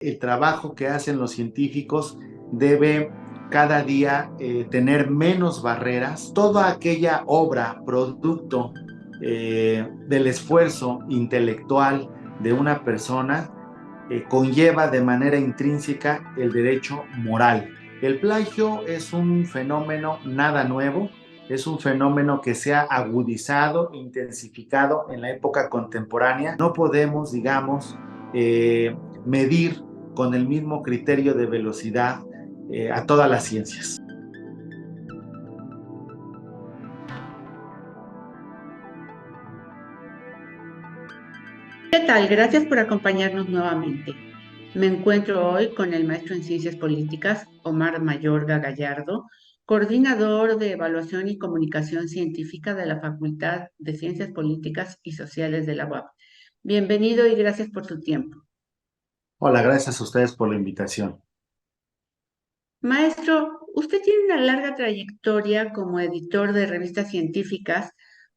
El trabajo que hacen los científicos debe cada día tener menos barreras. Toda aquella obra, producto del esfuerzo intelectual de una persona, conlleva de manera intrínseca el derecho moral. El plagio es un fenómeno nada nuevo, es un fenómeno que se ha agudizado, intensificado en la época contemporánea. No podemos, digamos, medir con el mismo criterio de velocidad a todas las ciencias. ¿Qué tal? Gracias por acompañarnos nuevamente. Me encuentro hoy con el maestro en Ciencias Políticas, Omar Mayorga Gallardo, coordinador de Evaluación y Comunicación Científica de la Facultad de Ciencias Políticas y Sociales de la UAP. Bienvenido y gracias por su tiempo. Hola, gracias a ustedes por la invitación. Maestro, usted tiene una larga trayectoria como editor de revistas científicas,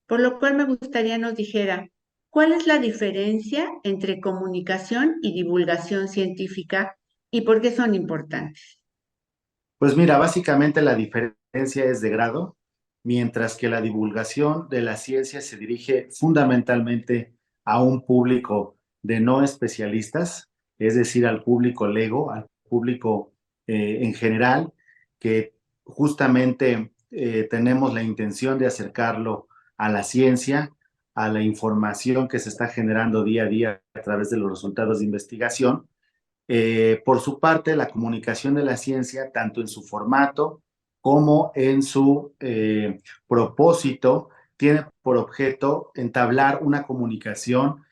por lo cual me gustaría nos dijera, ¿cuál es la diferencia entre comunicación y divulgación científica y por qué son importantes? Pues mira, básicamente la diferencia es de grado, mientras que la divulgación de la ciencia se dirige fundamentalmente a un público de no especialistas, es decir, al público lego, al público en general, que justamente tenemos la intención de acercarlo a la ciencia, a la información que se está generando día a día a través de los resultados de investigación. Por su parte, la comunicación de la ciencia, tanto en su formato como en su propósito, tiene por objeto entablar una comunicación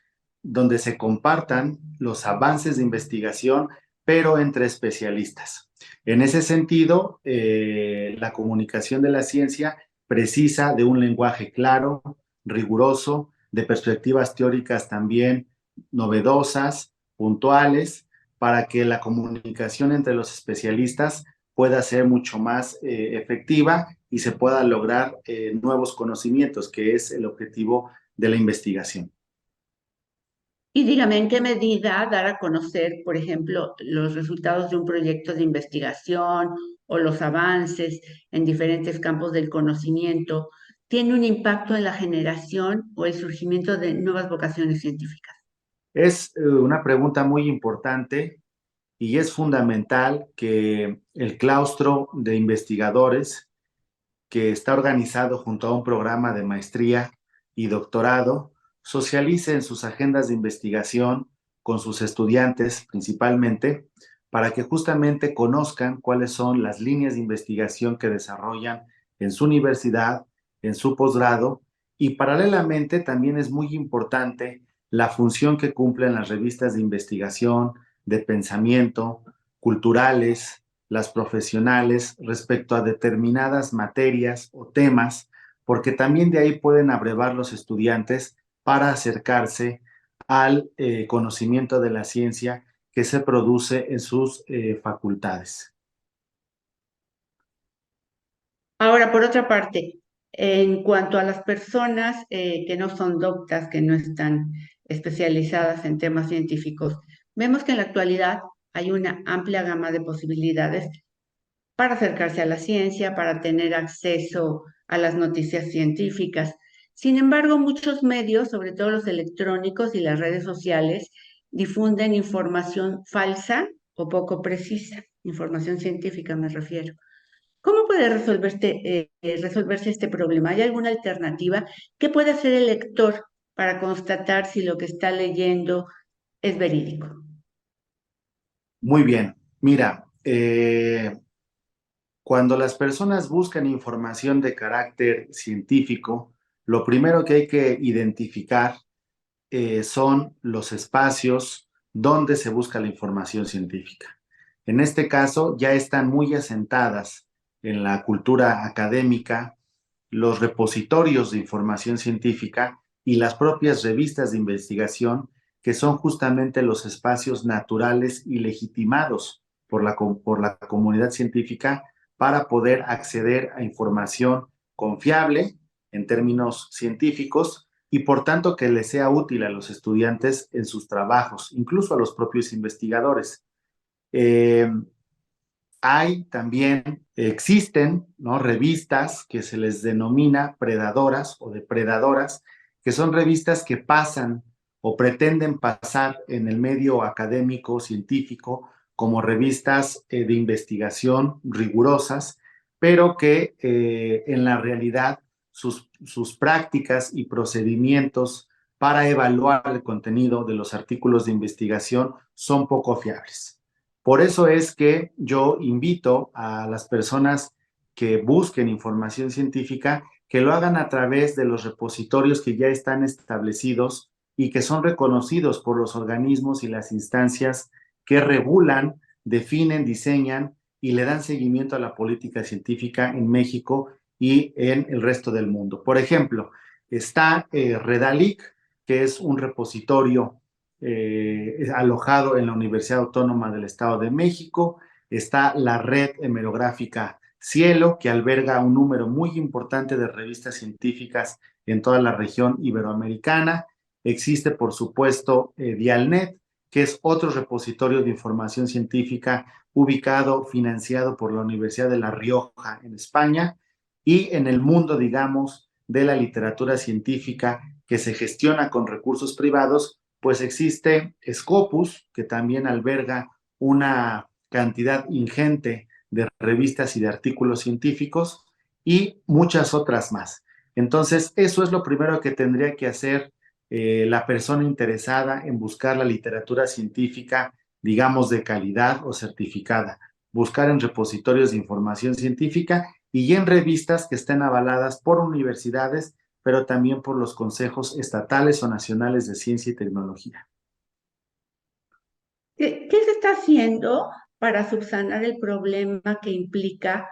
donde se compartan los avances de investigación, pero entre especialistas. En ese sentido, la comunicación de la ciencia precisa de un lenguaje claro, riguroso, de perspectivas teóricas también novedosas, puntuales, para que la comunicación entre los especialistas pueda ser mucho más efectiva y se pueda lograr nuevos conocimientos, que es el objetivo de la investigación. Y dígame, ¿en qué medida dar a conocer, por ejemplo, los resultados de un proyecto de investigación o los avances en diferentes campos del conocimiento tiene un impacto en la generación o el surgimiento de nuevas vocaciones científicas? Es una pregunta muy importante y es fundamental que el claustro de investigadores que está organizado junto a un programa de maestría y doctorado, socialice en sus agendas de investigación con sus estudiantes principalmente, para que justamente conozcan cuáles son las líneas de investigación que desarrollan en su universidad, en su posgrado, y paralelamente también es muy importante la función que cumplen las revistas de investigación, de pensamiento, culturales, las profesionales respecto a determinadas materias o temas, porque también de ahí pueden abrevar los estudiantes para acercarse al conocimiento de la ciencia que se produce en sus facultades. Ahora, por otra parte, en cuanto a las personas que no son doctas, que no están especializadas en temas científicos, vemos que en la actualidad hay una amplia gama de posibilidades para acercarse a la ciencia, para tener acceso a las noticias científicas. Sin embargo, muchos medios, sobre todo los electrónicos y las redes sociales, difunden información falsa o poco precisa, información científica me refiero. ¿Cómo puede resolverse este problema? ¿Hay alguna alternativa? ¿Qué puede hacer el lector para constatar si lo que está leyendo es verídico? Muy bien, mira, cuando las personas buscan información de carácter científico, lo primero que hay que identificar son los espacios donde se busca la información científica. En este caso, ya están muy asentadas en la cultura académica los repositorios de información científica y las propias revistas de investigación, que son justamente los espacios naturales y legitimados por la comunidad científica para poder acceder a información confiable en términos científicos y por tanto que les sea útil a los estudiantes en sus trabajos, incluso a los propios investigadores. Eh, Hay también, existen, ¿no?, revistas que se les denomina predadoras o depredadoras, que son revistas que pasan o pretenden pasar en el medio académico, científico, como revistas de investigación rigurosas, pero que en la realidad sus prácticas y procedimientos para evaluar el contenido de los artículos de investigación son poco fiables. Por eso es que yo invito a las personas que busquen información científica que lo hagan a través de los repositorios que ya están establecidos y que son reconocidos por los organismos y las instancias que regulan, definen, diseñan y le dan seguimiento a la política científica en México y en el resto del mundo. Por ejemplo, está Redalic, que es un repositorio alojado en la Universidad Autónoma del Estado de México. Está la red hemerográfica Cielo, que alberga un número muy importante de revistas científicas en toda la región iberoamericana. Existe, por supuesto, Dialnet, que es otro repositorio de información científica ubicado, financiado por la Universidad de La Rioja en España. Y en el mundo, digamos, de la literatura científica que se gestiona con recursos privados, pues existe Scopus, que también alberga una cantidad ingente de revistas y de artículos científicos y muchas otras más. Entonces, eso es lo primero que tendría que hacer la persona interesada en buscar la literatura científica, digamos, de calidad o certificada. Buscar en repositorios de información científica y en revistas que estén avaladas por universidades, pero también por los consejos estatales o nacionales de ciencia y tecnología. ¿Qué se está haciendo para subsanar el problema que implica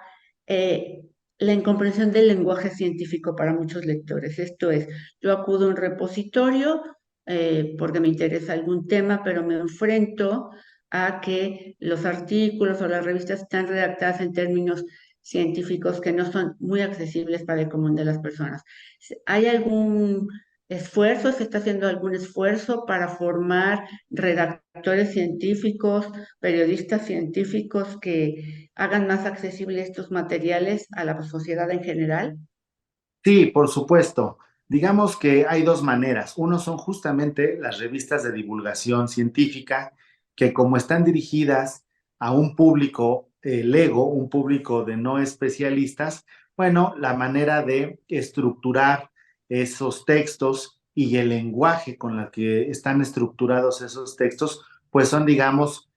eh, la incomprensión del lenguaje científico para muchos lectores? Esto es, yo acudo a un repositorio porque me interesa algún tema, pero me enfrento a que los artículos o las revistas están redactadas en términos científicos que no son muy accesibles para el común de las personas. ¿Hay algún esfuerzo, se está haciendo algún esfuerzo para formar redactores científicos, periodistas científicos que hagan más accesibles estos materiales a la sociedad en general? Sí, por supuesto. Digamos que hay dos maneras. Uno son justamente las revistas de divulgación científica, que como están dirigidas a un público lego, un público de no especialistas, bueno, la manera de estructurar esos textos y el lenguaje con el que están estructurados esos textos, pues son, digamos,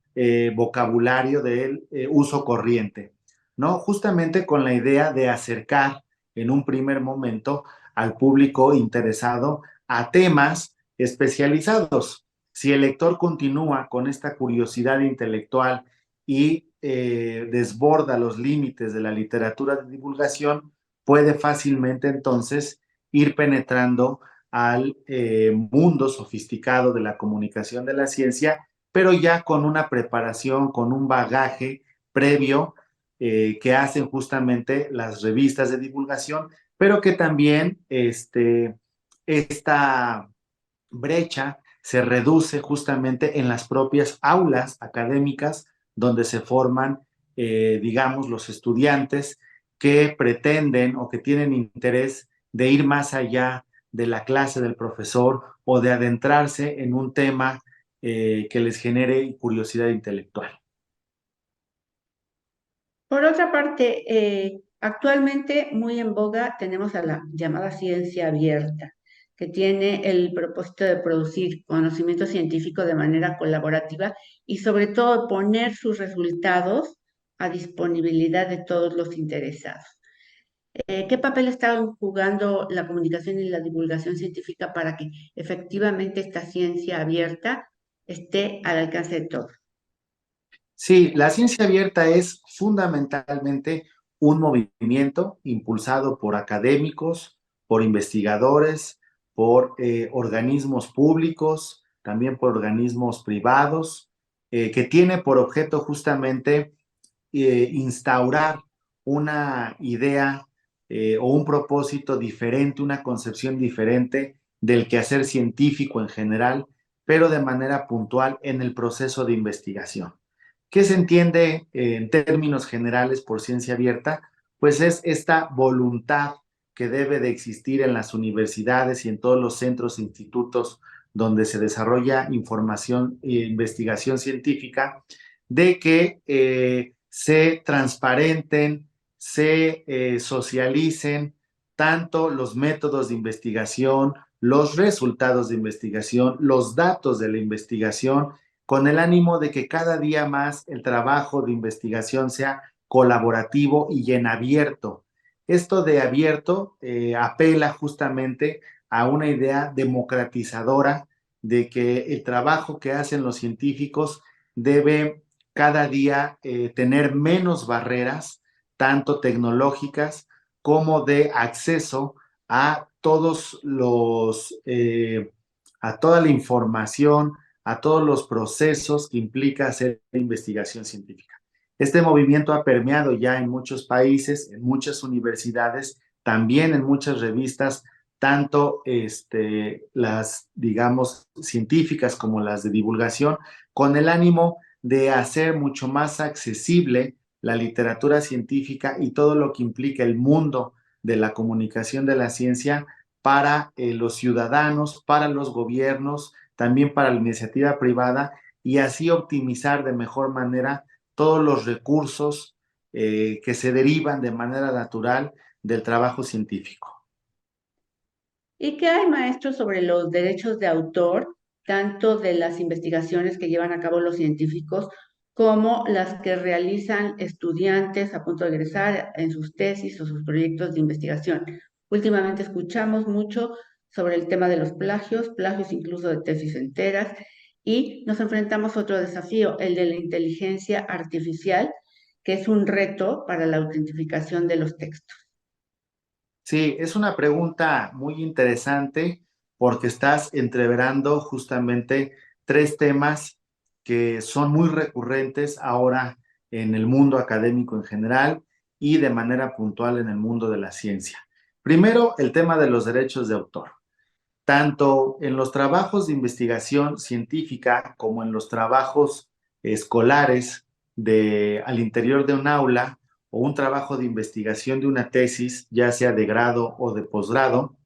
vocabulario del uso corriente, ¿no? Justamente con la idea de acercar en un primer momento al público interesado a temas especializados. Si el lector continúa con esta curiosidad intelectual y desborda los límites de la literatura de divulgación, puede fácilmente entonces ir penetrando al mundo sofisticado de la comunicación de la ciencia, pero ya con una preparación, con un bagaje previo que hacen justamente las revistas de divulgación, pero que también esta brecha se reduce justamente en las propias aulas académicas donde se forman, digamos, los estudiantes que pretenden o que tienen interés de ir más allá de la clase del profesor o de adentrarse en un tema que les genere curiosidad intelectual. Por otra parte, actualmente muy en boga tenemos a la llamada ciencia abierta, que tiene el propósito de producir conocimiento científico de manera colaborativa y sobre todo poner sus resultados a disponibilidad de todos los interesados. ¿Qué papel está jugando la comunicación y la divulgación científica para que efectivamente esta ciencia abierta esté al alcance de todos? Sí, la ciencia abierta es fundamentalmente un movimiento impulsado por académicos, por investigadores, por organismos públicos, también por organismos privados, que tiene por objeto justamente instaurar una idea o un propósito diferente, una concepción diferente del quehacer científico en general, pero de manera puntual en el proceso de investigación. ¿Qué se entiende en términos generales por ciencia abierta? Pues es esta voluntad que debe de existir en las universidades y en todos los centros e institutos donde se desarrolla información e investigación científica, de que se transparenten, se socialicen tanto los métodos de investigación, los resultados de investigación, los datos de la investigación, con el ánimo de que cada día más el trabajo de investigación sea colaborativo y en abierto. Esto de abierto apela justamente a una idea democratizadora de que el trabajo que hacen los científicos debe cada día tener menos barreras, tanto tecnológicas como de acceso a todos a toda la información, a todos los procesos que implica hacer investigación científica. Este movimiento ha permeado ya en muchos países, en muchas universidades, también en muchas revistas, tanto las, digamos, científicas como las de divulgación, con el ánimo de hacer mucho más accesible la literatura científica y todo lo que implica el mundo de la comunicación de la ciencia para los ciudadanos, para los gobiernos, también para la iniciativa privada y así optimizar de mejor manera todos los recursos que se derivan de manera natural del trabajo científico. ¿Y qué hay, maestro, sobre los derechos de autor, tanto de las investigaciones que llevan a cabo los científicos como las que realizan estudiantes a punto de egresar en sus tesis o sus proyectos de investigación? Últimamente escuchamos mucho sobre el tema de los plagios, plagios incluso de tesis enteras, y nos enfrentamos a otro desafío, el de la inteligencia artificial, que es un reto para la autentificación de los textos. Sí, es una pregunta muy interesante porque estás entreverando justamente tres temas que son muy recurrentes ahora en el mundo académico en general y de manera puntual en el mundo de la ciencia. Primero, el tema de los derechos de autor. Tanto en los trabajos de investigación científica como en los trabajos escolares al interior de un aula o un trabajo de investigación de una tesis, ya sea de grado o de posgrado,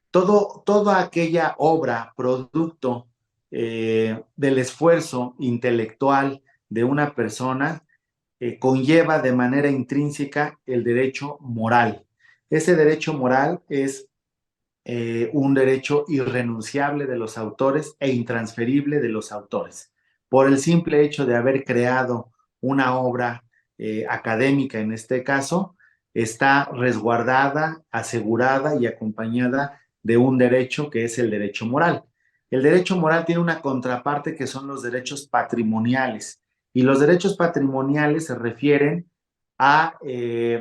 toda aquella obra, producto del esfuerzo intelectual de una persona, conlleva de manera intrínseca el derecho moral. Ese derecho moral es un derecho irrenunciable de los autores e intransferible de los autores. Por el simple hecho de haber creado una obra académica, en este caso, está resguardada, asegurada y acompañada de un derecho que es el derecho moral. El derecho moral tiene una contraparte que son los derechos patrimoniales. Y los derechos patrimoniales se refieren a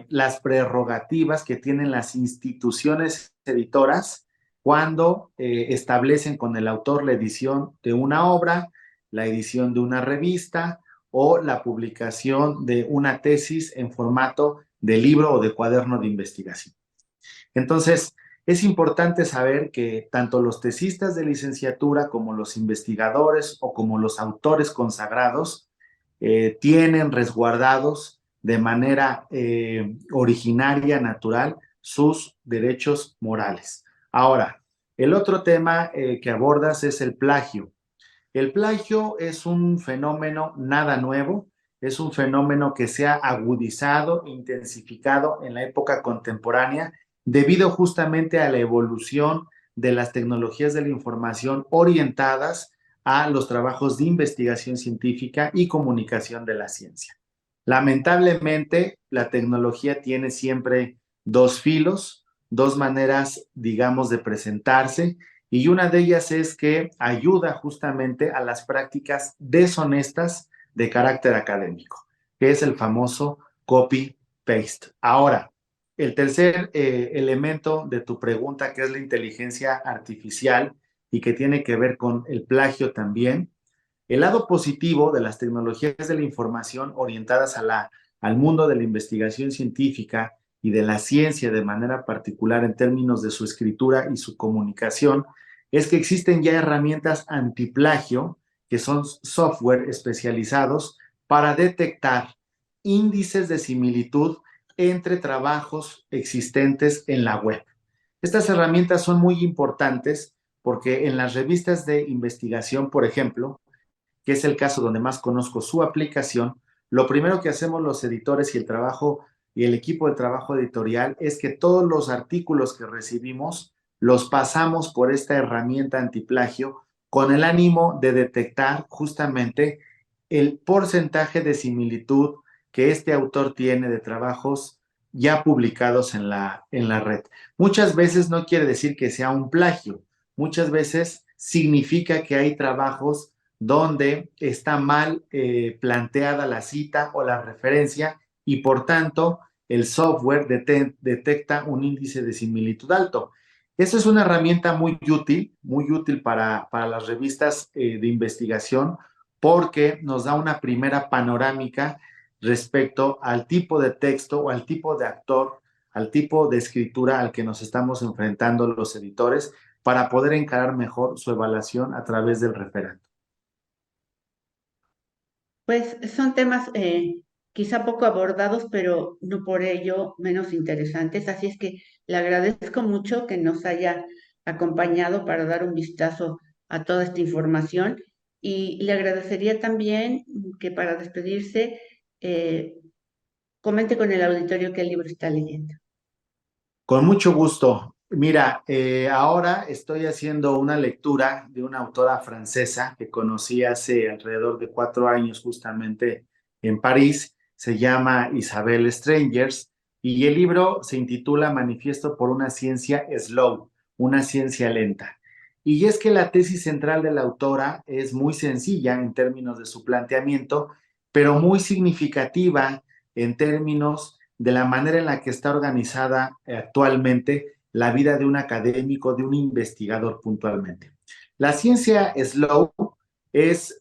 las prerrogativas que tienen las instituciones editoras cuando establecen con el autor la edición de una obra, la edición de una revista o la publicación de una tesis en formato de libro o de cuaderno de investigación. Entonces, es importante saber que tanto los tesistas de licenciatura como los investigadores o como los autores consagrados tienen resguardados de manera originaria, natural, sus derechos morales. Ahora, el otro tema que abordas es el plagio. El plagio es un fenómeno nada nuevo, es un fenómeno que se ha agudizado, intensificado en la época contemporánea debido justamente a la evolución de las tecnologías de la información orientadas a los trabajos de investigación científica y comunicación de la ciencia. Lamentablemente, la tecnología tiene siempre dos filos, dos maneras, digamos, de presentarse, y una de ellas es que ayuda justamente a las prácticas deshonestas de carácter académico, que es el famoso copy-paste. Ahora, el tercer elemento de tu pregunta, que es la inteligencia artificial y que tiene que ver con el plagio también, el lado positivo de las tecnologías de la información orientadas al mundo de la investigación científica y de la ciencia de manera particular en términos de su escritura y su comunicación es que existen ya herramientas antiplagio, que son software especializados para detectar índices de similitud entre trabajos existentes en la web. Estas herramientas son muy importantes porque en las revistas de investigación, por ejemplo, que es el caso donde más conozco su aplicación, lo primero que hacemos los editores y el trabajo y el equipo de trabajo editorial es que todos los artículos que recibimos los pasamos por esta herramienta antiplagio con el ánimo de detectar justamente el porcentaje de similitud que este autor tiene de trabajos ya publicados en la red. Muchas veces no quiere decir que sea un plagio, muchas veces significa que hay trabajos donde está mal planteada la cita o la referencia y por tanto el software detecta un índice de similitud alto. Eso es una herramienta muy útil para las revistas de investigación porque nos da una primera panorámica respecto al tipo de texto o al tipo de actor, al tipo de escritura al que nos estamos enfrentando los editores para poder encarar mejor su evaluación a través del referente. Pues son temas quizá poco abordados, pero no por ello menos interesantes. Así es que le agradezco mucho que nos haya acompañado para dar un vistazo a toda esta información y le agradecería también que para despedirse eh, comente con el auditorio qué libro está leyendo. Con mucho gusto. Mira, ahora estoy haciendo una lectura de una autora francesa que conocí hace alrededor de 4 años justamente en París. Se llama Isabel Strangers y el libro se intitula Manifiesto por una ciencia slow, una ciencia lenta. Y es que la tesis central de la autora es muy sencilla en términos de su planteamiento, pero muy significativa en términos de la manera en la que está organizada actualmente la vida de un académico, de un investigador puntualmente. La ciencia slow es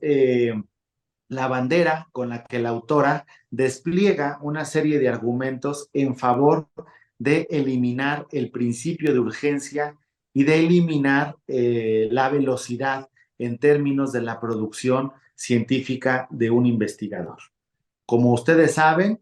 la bandera con la que la autora despliega una serie de argumentos en favor de eliminar el principio de urgencia y de eliminar la velocidad en términos de la producción científica de un investigador. Como ustedes saben,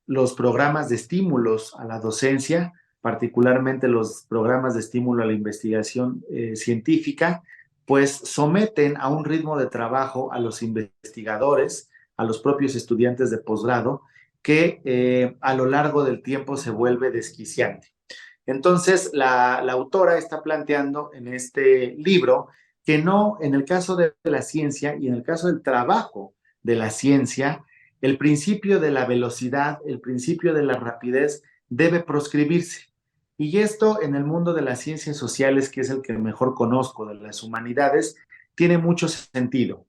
los programas de estímulos a la docencia, particularmente los programas de estímulo a la investigación científica, pues someten a un ritmo de trabajo a los investigadores, a los propios estudiantes de posgrado, que a lo largo del tiempo se vuelve desquiciante. Entonces, la autora está planteando en este libro que no, en el caso de la ciencia y en el caso del trabajo de la ciencia, el principio de la velocidad, el principio de la rapidez debe proscribirse. Y esto en el mundo de las ciencias sociales, que es el que mejor conozco, de las humanidades, tiene mucho sentido,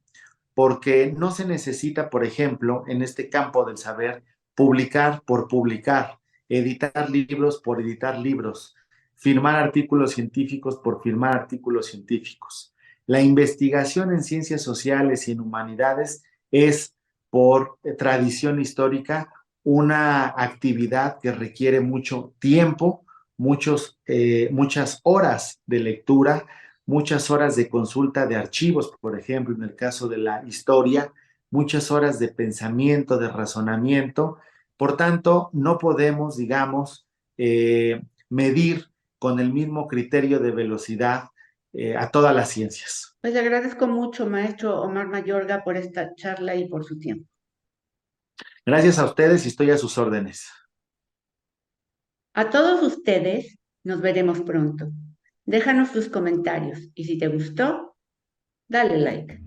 porque no se necesita, por ejemplo, en este campo del saber, publicar por publicar, editar libros por editar libros, firmar artículos científicos por firmar artículos científicos. La investigación en ciencias sociales y en humanidades es, por tradición histórica, una actividad que requiere mucho tiempo, muchas horas de lectura, muchas horas de consulta de archivos, por ejemplo, en el caso de la historia, muchas horas de pensamiento, de razonamiento. Por tanto, no podemos, digamos, medir con el mismo criterio de velocidad a todas las ciencias. Pues le agradezco mucho, maestro Omar Mayorga, por esta charla y por su tiempo. Gracias a ustedes y estoy a sus órdenes. A todos ustedes, nos veremos pronto. Déjanos tus comentarios y si te gustó, dale like.